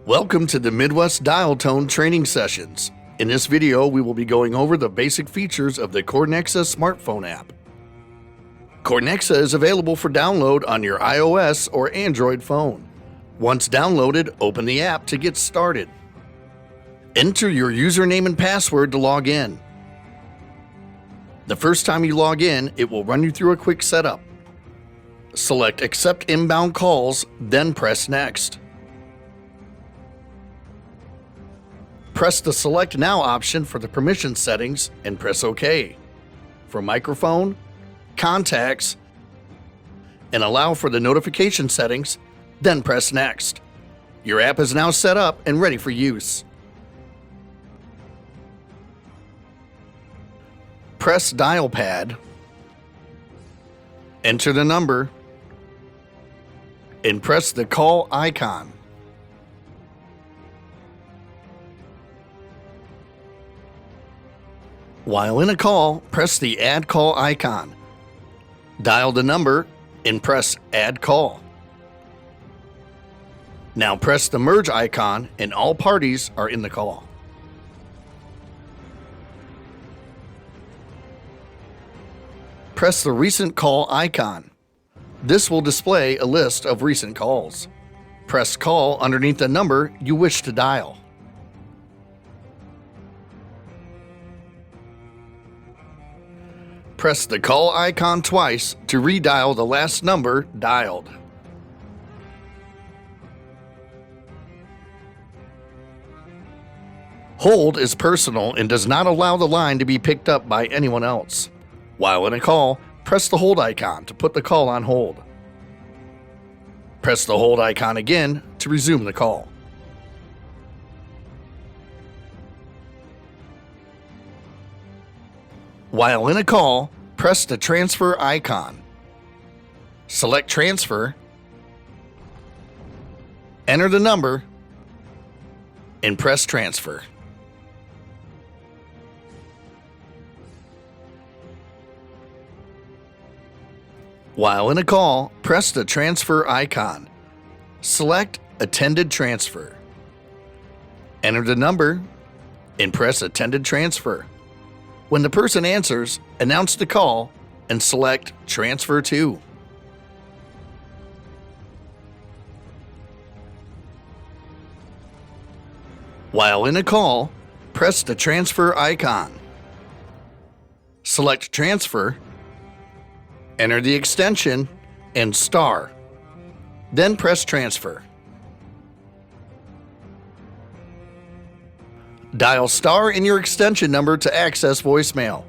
Welcome to the Midwest Dial Tone training sessions. In this video, we will be going over the basic features of the Corenexa smartphone app. Corenexa is available for download on your iOS or Android phone. Once downloaded, open the app to get started. Enter your username and password to log in. The first time you log in, it will run you through a quick setup. Select Accept Inbound Calls, then press Next. Press the Select Now option for the permission settings and press OK. For microphone, contacts, and allow for the notification settings, then press Next. Your app is now set up and ready for use. Press Dial Pad, enter the number, and press the call icon. While in a call, press the Add Call icon. Dial the number and press Add Call. Now press the merge icon and all parties are in the call. Press the Recent Call icon. This will display a list of recent calls. Press Call underneath the number you wish to dial. Press the call icon twice to redial the last number dialed. Hold is personal and does not allow the line to be picked up by anyone else. While in a call, press the hold icon to put the call on hold. Press the hold icon again to resume the call. While in a call, press the transfer icon. Select Transfer, enter the number, and press Transfer. While in a call, press the transfer icon. Select Attended Transfer. Enter the number and press Attended Transfer. When the person answers, announce the call and select Transfer To. While in a call, press the transfer icon. Select Transfer, enter the extension and star, then press Transfer. Dial star in your extension number to access voicemail.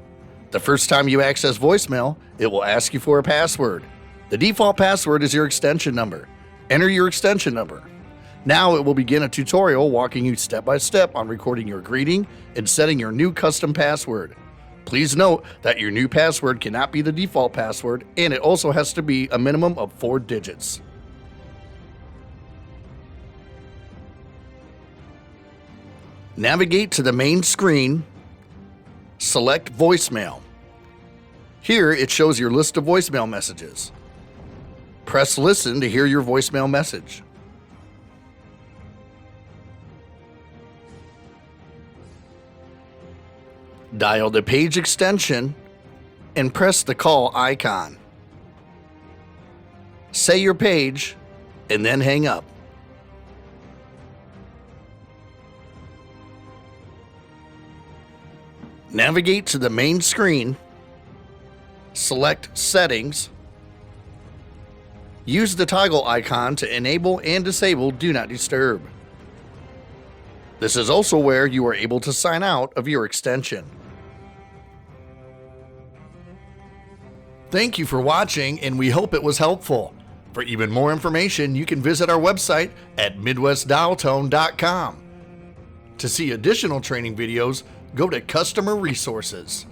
The first time you access voicemail, it will ask you for a password. The default password is your extension number. Enter your extension number. Now it will begin a tutorial walking you step by step on recording your greeting and setting your new custom password. Please note that your new password cannot be the default password, and it also has to be a minimum of 4 digits. Navigate to the main screen, select Voicemail. Here it shows your list of voicemail messages. Press Listen to hear your voicemail message. Dial the page extension and press the call icon. Say your page and then hang up. Navigate to the main screen, select Settings, use the toggle icon to enable and disable Do Not Disturb. This is also where you are able to sign out of your extension. Thank you for watching, and we hope it was helpful. For even more information, you can visit our website at midwestdialtone.com. To see additional training videos, go to Customer Resources.